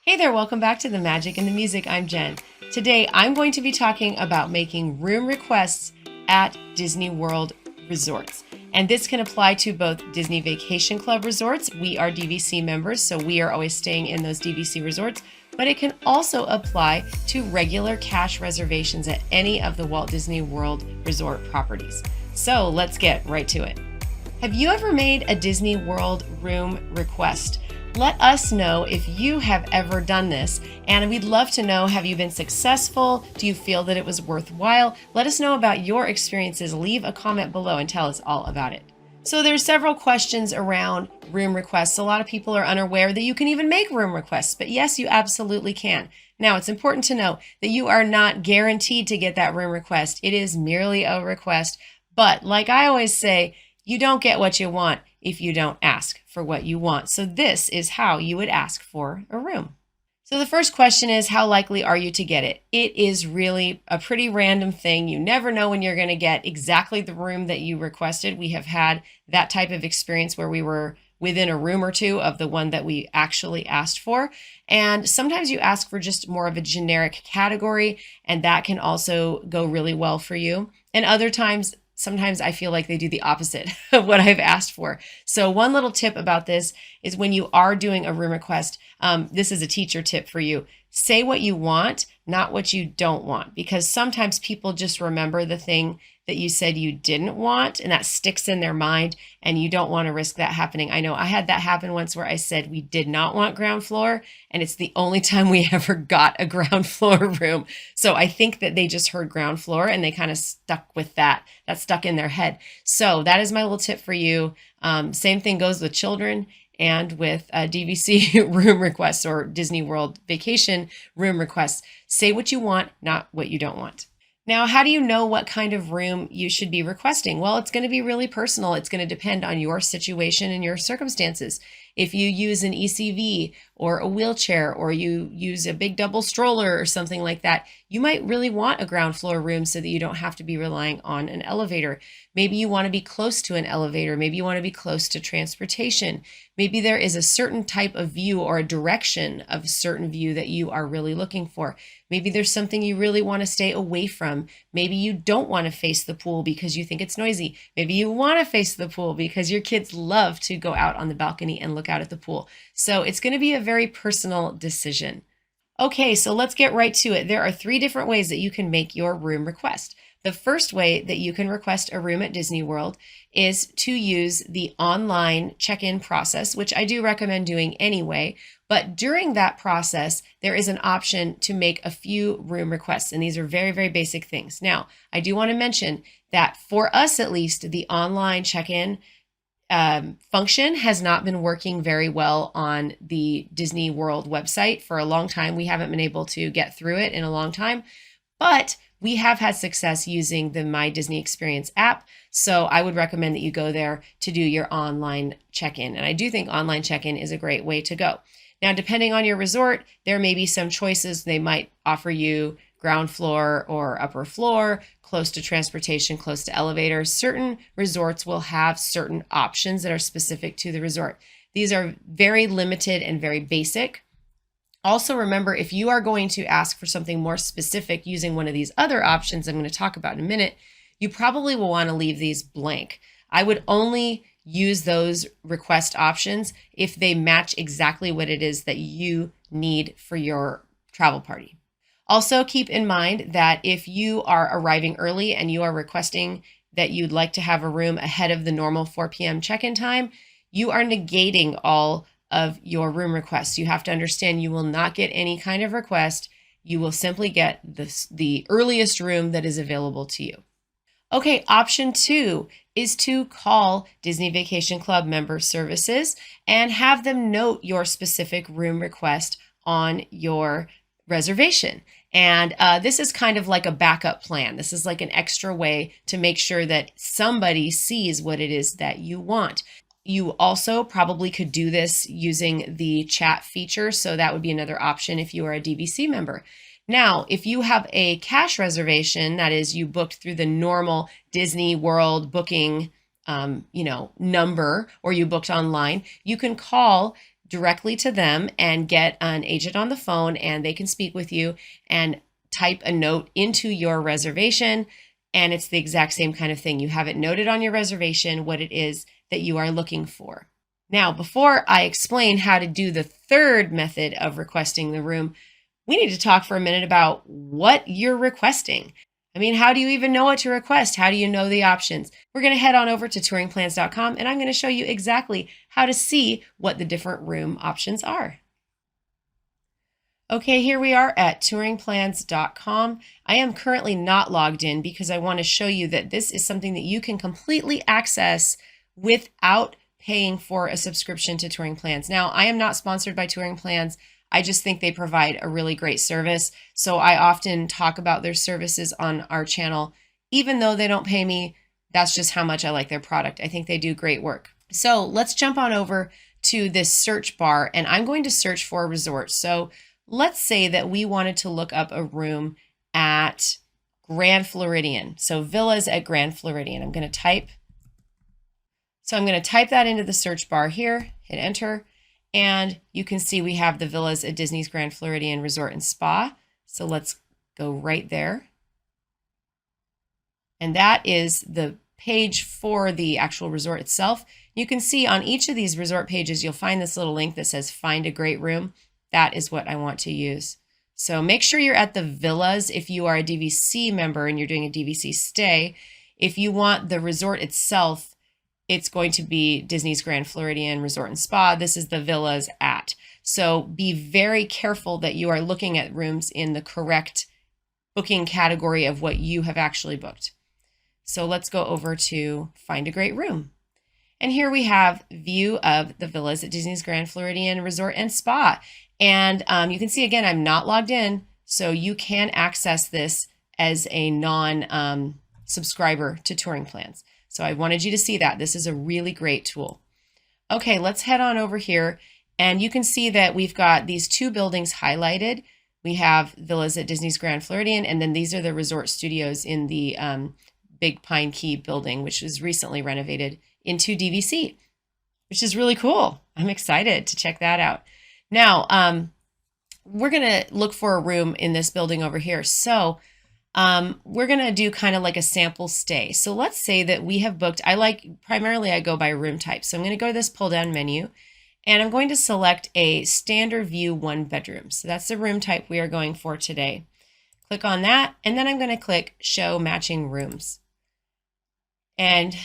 Hey there, welcome back to The Magic and the Music. I'm Jen. Today I'm going to be talking about making room requests at Disney World resorts. And this can apply to both Disney Vacation Club resorts. We are DVC members, so we are always staying in those DVC resorts. But it can also apply to regular cash reservations at any of the Walt Disney World resort properties. So let's get right to it. Have you ever made a Disney World room request? Let us know if you have ever done this, and we'd love to know, have you been successful? Do you feel that it was worthwhile? Let us know about your experiences. Leave a comment below and tell us all about it. So there's several questions around room requests. A lot of people are unaware that you can even make room requests, but yes, you absolutely can. Now, it's important to know that you are not guaranteed to get that room request. It is merely a request, but like I always say, you don't get what you want if you don't ask for what you want. So this is how you would ask for a room. So the first question is, how likely are you to get it? It is really a pretty random thing. You never know when you're going to get exactly the room that you requested. We have had that type of experience where we were within a room or two of the one that we actually asked for. And sometimes you ask for just more of a generic category, and that can also go really well for you. And other times, sometimes I feel like they do the opposite of what I've asked for. So one little tip about this is when you are doing a room request, this is a teacher tip for you. Say what you want, not what you don't want, because sometimes people just remember the thing that you said you didn't want, and that sticks in their mind, and you don't want to risk that happening. I know I had that happen once where I said we did not want ground floor, and it's the only time we ever got a ground floor room. So I think that they just heard ground floor and they kind of stuck with that. That stuck in their head. So that is my little tip for you. Same thing goes with children and with DVC room requests or Disney World vacation room requests. Say what you want, not what you don't want. Now, how do you know what kind of room you should be requesting? Well, it's going to be really personal. It's going to depend on your situation and your circumstances. If you use an ECV or a wheelchair, or you use a big double stroller or something like that, you might really want a ground floor room so that you don't have to be relying on an elevator. Maybe you want to be close to an elevator. Maybe you want to be close to transportation. Maybe there is a certain type of view or a direction of a certain view that you are really looking for. Maybe there's something you really want to stay away from. Maybe you don't want to face the pool because you think it's noisy. Maybe you want to face the pool because your kids love to go out on the balcony and look out at the pool. So it's going to be a very personal decision. Okay, so let's get right to it. There are 3 different ways that you can make your room request. The first way that you can request a room at Disney World is to use the online check-in process, which I do recommend doing anyway. But during that process, there is an option to make a few room requests, and these are very, very basic things. Now, I do want to mention that for us at least, the online check-in function has not been working very well on the Disney World website for a long time. We haven't been able to get through it in a long time, but we have had success using the My Disney Experience app. So I would recommend that you go there to do your online check-in. And I do think online check-in is a great way to go. Now, depending on your resort, there may be some choices. They might offer you ground floor or upper floor, close to transportation, close to elevators. Certain resorts will have certain options that are specific to the resort. These are very limited and very basic. Also, remember, if you are going to ask for something more specific using one of these other options I'm going to talk about in a minute, you probably will want to leave these blank. I would only use those request options if they match exactly what it is that you need for your travel party. Also, keep in mind that if you are arriving early and you are requesting that you'd like to have a room ahead of the normal 4 p.m. check-in time, you are negating all of your room requests. You have to understand you will not get any kind of request. You will simply get the earliest room that is available to you. Okay, option 2 is to call Disney Vacation Club member services and have them note your specific room request on your reservation. And this is kind of like a backup plan. This is like an extra way to make sure that somebody sees what it is that you want. You also probably could do this using the chat feature. So that would be another option if you are a DVC member. Now, if you have a cash reservation, that is, you booked through the normal Disney World booking number, or you booked online, you can call directly to them and get an agent on the phone, and they can speak with you and type a note into your reservation. And it's the exact same kind of thing. You have it noted on your reservation what it is that you are looking for. Now, before I explain how to do the third method of requesting the room, we need to talk for a minute about what you're requesting. I mean, how do you even know what to request? How do you know the options? We're going to head on over to touringplans.com, and I'm going to show you exactly how to see what the different room options are. Okay, here we are at touringplans.com. I am currently not logged in because I want to show you that this is something that you can completely access without paying for a subscription to Touring Plans. Now, I am not sponsored by Touring Plans. I just think they provide a really great service. So I often talk about their services on our channel. Even though they don't pay me, that's just how much I like their product. I think they do great work. So let's jump on over to this search bar, and I'm going to search for a resort. So let's say that we wanted to look up a room at Grand Floridian. So villas at Grand Floridian. I'm going to type that into the search bar here, hit enter, and you can see we have the villas at Disney's Grand Floridian Resort and Spa. So let's go right there. And that is the page for the actual resort itself. You can see on each of these resort pages, you'll find this little link that says find a great room. That is what I want to use. So make sure you're at the villas if you are a DVC member and you're doing a DVC stay. If you want the resort itself, it's going to be Disney's Grand Floridian Resort and Spa. This is the villas at. So be very careful that you are looking at rooms in the correct booking category of what you have actually booked. So let's go over to find a great room. And here we have view of the villas at Disney's Grand Floridian Resort and Spa. And you can see, again, I'm not logged in, so you can access this as a non-subscriber to Touring Plans. So I wanted you to see that. This is a really great tool. Okay, let's head on over here, and you can see that we've got these two buildings highlighted. We have villas at Disney's Grand Floridian, and then these are the resort studios in the Big Pine Key building, which was recently renovated into DVC, which is really cool. I'm excited to check that out. Now, we're going to look for a room in this building over here. So we're going to do kind of like a sample stay. So let's say that we have booked, primarily I go by room type. So I'm going to go to this pull down menu, and I'm going to select a standard view 1 bedroom. So that's the room type we are going for today. Click on that, and then I'm going to click show matching rooms. And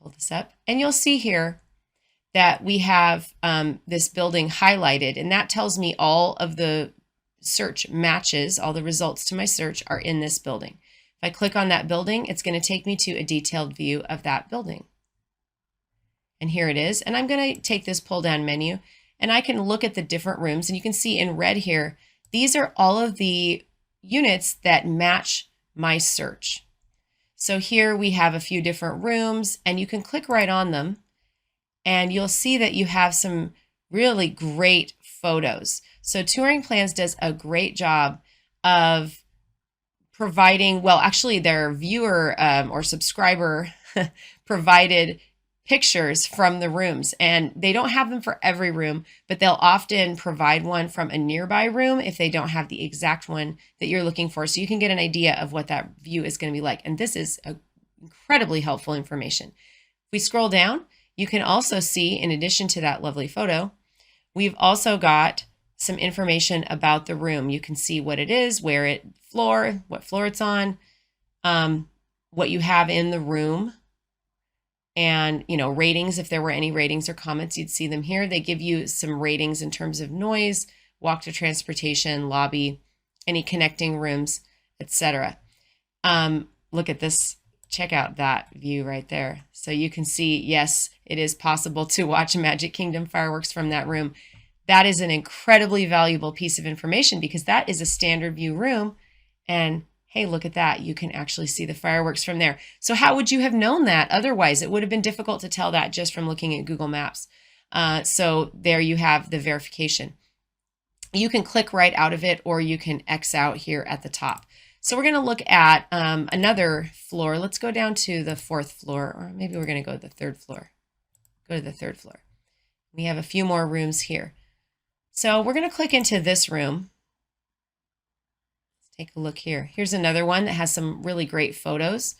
pull this up, and you'll see here that we have this building highlighted, and that tells me all of the search matches, all the results to my search are in this building. If I click on that building, it's going to take me to a detailed view of that building. And here it is. And I'm going to take this pull down menu, and I can look at the different rooms, and you can see in red here, these are all of the units that match my search. So here we have a few different rooms, and you can click right on them, and you'll see that you have some really great photos. So Touring Plans does a great job of providing, well, actually their viewer or subscriber provided pictures from the rooms, and they don't have them for every room, but they'll often provide one from a nearby room if they don't have the exact one that you're looking for, so you can get an idea of what that view is going to be like. And this is incredibly helpful information. If we scroll down, you can also see, in addition to that lovely photo, we've also got some information about the room. You can see what it is, what floor it's on, what you have in the room, and ratings. If there were any ratings or comments, you'd see them here. They give you some ratings in terms of noise, walk to transportation, lobby, any connecting rooms, etc. Look at this. Check out that view right there. So you can see, yes, it is possible to watch Magic Kingdom fireworks from that room. That is an incredibly valuable piece of information because that is a standard view room. And hey, look at that. You can actually see the fireworks from there. So how would you have known that otherwise? It would have been difficult to tell that just from looking at Google Maps. So there you have the verification. You can click right out of it, or you can X out here at the top. So we're going to look at another floor. Let's go down to the 4th floor, or maybe we're going to go to the 3rd floor. Go to the 3rd floor. We have a few more rooms here. So we're going to click into this room. Let's take a look here. Here's another one that has some really great photos.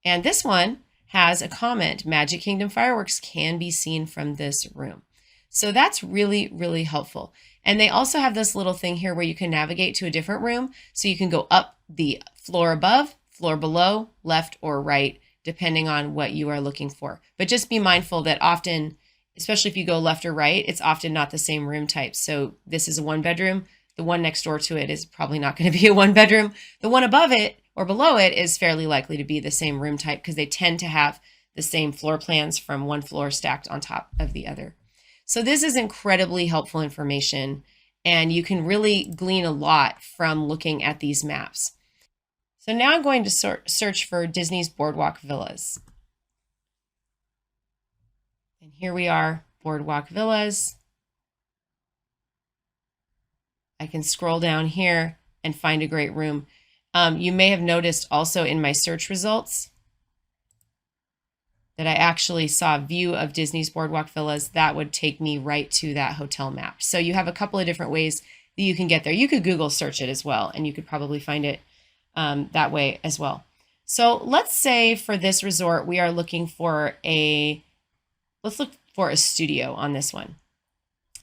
And this one has a comment, Magic Kingdom fireworks can be seen from this room. So that's really, really helpful. And they also have this little thing here where you can navigate to a different room. So you can go up the floor above, floor below, left or right, depending on what you are looking for. But just be mindful that often, especially if you go left or right, it's often not the same room type. So this is a 1-bedroom. The one next door to it is probably not going to be a 1-bedroom. The one above it or below it is fairly likely to be the same room type because they tend to have the same floor plans from one floor stacked on top of the other. So this is incredibly helpful information, and you can really glean a lot from looking at these maps. So now I'm going to search for Disney's Boardwalk Villas. And here we are, Boardwalk Villas. I can scroll down here and find a great room. You may have noticed also in my search results that I actually saw a view of Disney's Boardwalk Villas. That would take me right to that hotel map. So you have a couple of different ways that you can get there. You could Google search it as well, and you could probably find it that way as well. So let's say for this resort, we are looking for let's look for a studio on this one.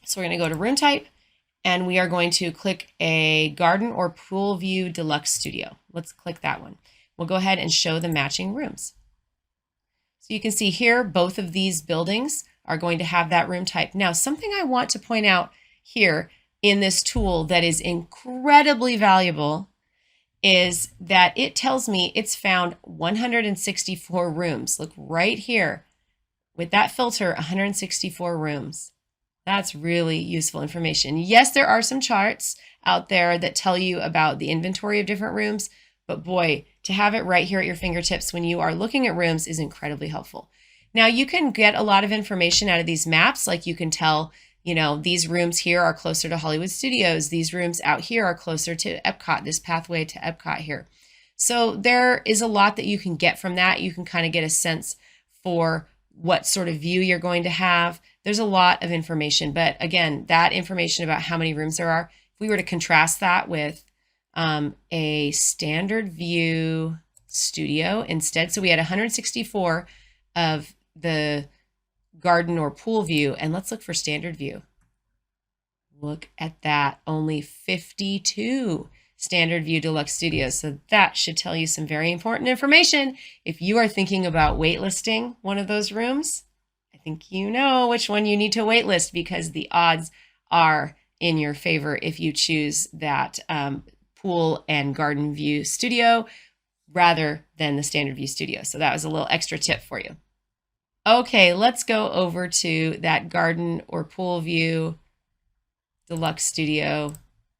So we're going to go to room type, and we are going to click a garden or pool view deluxe studio. Let's click that one. We'll go ahead and show the matching rooms. So you can see here, both of these buildings are going to have that room type. Now, something I want to point out here in this tool that is incredibly valuable is that it tells me it's found 164 rooms. Look right here. With that filter, 164 rooms. That's really useful information. Yes, there are some charts out there that tell you about the inventory of different rooms, but boy, to have it right here at your fingertips when you are looking at rooms is incredibly helpful. Now, you can get a lot of information out of these maps, like you can tell, these rooms here are closer to Hollywood Studios. These rooms out here are closer to Epcot, this pathway to Epcot here. So there is a lot that you can get from that. You can kind of get a sense for what sort of view you're going to have. There's a lot of information, but again, that information about how many rooms there are, if we were to contrast that with a standard view studio instead. So we had 164 of the garden or pool view, and let's look for standard view. Look at that, only 52 standard view deluxe studios. So that should tell you some very important information. If you are thinking about waitlisting one of those rooms, I think you know which one you need to waitlist because the odds are in your favor if you choose that pool and garden view studio rather than the standard view studio. So that was a little extra tip for you. Okay, let's go over to that garden or pool view deluxe studio,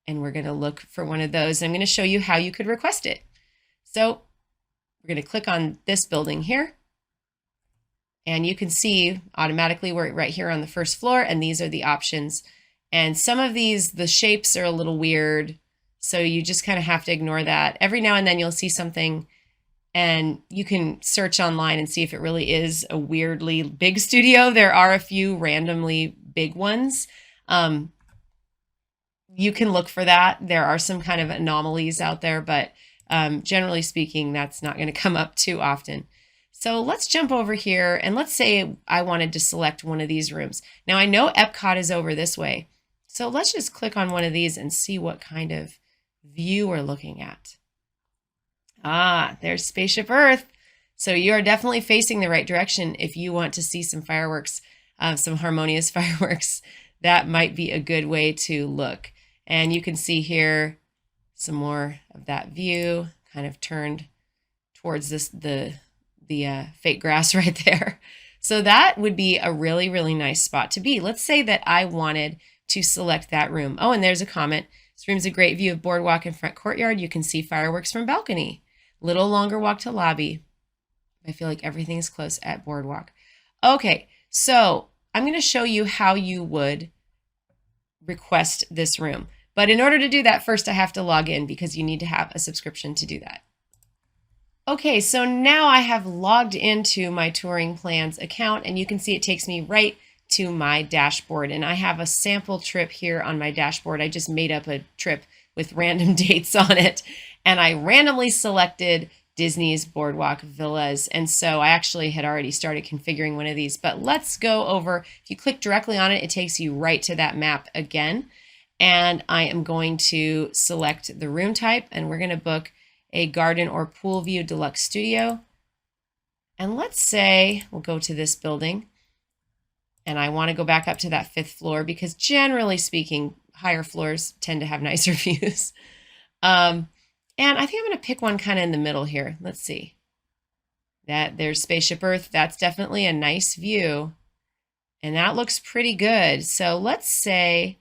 and we're going to look for one of those. I'm going to show you how you could request it. So we're going to click on this building here, and you can see automatically we're right here on the first floor, and these are the options. And some of these, the shapes are a little weird, so you just kind of have to ignore that. Every now and then you'll see something and you can search online and see if it really is a weirdly big studio. There are a few randomly big ones. You can look for that. There are some kind of anomalies out there, but generally speaking, that's not going to come up too often. So let's jump over here and let's say I wanted to select one of these rooms. Now I know Epcot is over this way. So let's just click on one of these and see what kind of view we're looking at. Ah, there's Spaceship Earth. So you are definitely facing the right direction if you want to see some fireworks, some harmonious fireworks. That might be a good way to look. And you can see here some more of that view kind of turned towards the fake grass right there. So that would be a really, really nice spot to be. Let's say that I wanted to select that room. Oh, and there's a comment. This room's a great view of boardwalk and front courtyard. You can see fireworks from balcony. Little longer walk to lobby. I feel like everything is close at boardwalk. Okay, so I'm going to show you how you would request this room. But in order to do that, first I have to log in because you need to have a subscription to do that. Okay, so now I have logged into my Touring Plans account, and you can see it takes me right to my dashboard. And I have a sample trip here on my dashboard. I just made up a trip with random dates on it. And I randomly selected Disney's Boardwalk Villas. And so I actually had already started configuring one of these. But let's go over, if you click directly on it, it takes you right to that map again. And I am going to select the room type, and we're going to book a garden or pool view deluxe studio. And let's say we'll go to this building, and I want to go back up to that 5th floor because generally speaking, higher floors tend to have nicer views. And I think I'm going to pick one kind of in the middle here. Let's see. There's Spaceship Earth. That's definitely a nice view. And that looks pretty good. So let's say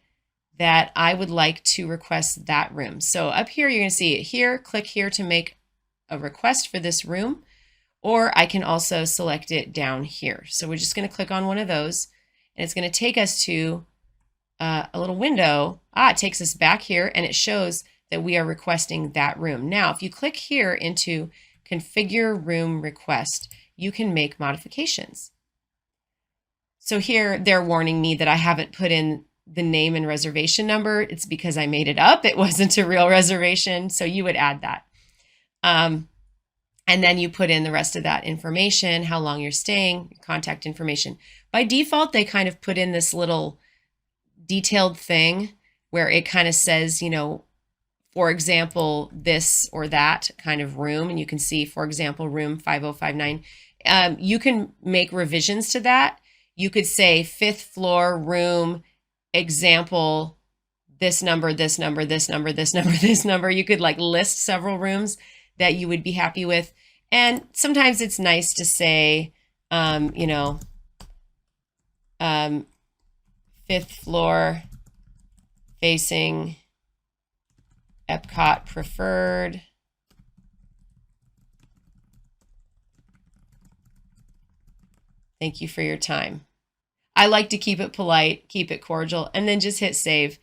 that I would like to request that room. So up here, you're going to see it here. Click here to make a request for this room, or I can also select it down here. So we're just going to click on one of those, and it's going to take us to a little window. It takes us back here, and it shows that we are requesting that room. Now, if you click here into Configure Room Request, you can make modifications. So here, they're warning me that I haven't put in the name and reservation number. It's because I made it up. It wasn't a real reservation. So you would add that. And then you put in the rest of that information, how long you're staying, contact information. By default, they kind of put in this little detailed thing where it kind of says, you know, for example, this or that kind of room. And you can see, for example, room 5059. You can make revisions to that. You could say 5th floor room, example, this number, this number, this number, this number, this number. You could like list several rooms that you would be happy with. And sometimes it's nice to say, you know, 5th floor facing Epcot preferred. Thank you for your time. I like to keep it polite, keep it cordial, and then just hit save.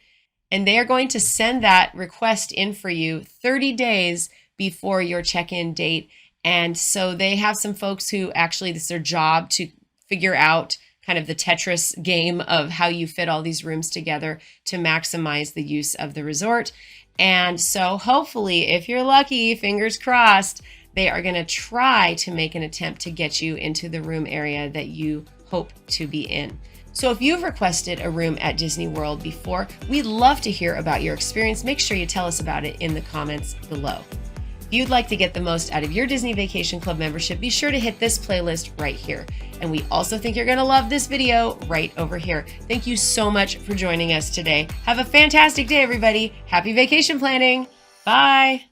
And they are going to send that request in for you 30 days before your check-in date. And so they have some folks who actually, this is their job to figure out kind of the Tetris game of how you fit all these rooms together to maximize the use of the resort. And so hopefully, if you're lucky, fingers crossed, they are going to try to make an attempt to get you into the room area that you hope to be in. So if you've requested a room at Disney World before, we'd love to hear about your experience. Make sure you tell us about it in the comments below. If you'd like to get the most out of your Disney Vacation Club membership, be sure to hit this playlist right here. And we also think you're going to love this video right over here. Thank you so much for joining us today. Have a fantastic day, everybody. Happy vacation planning. Bye.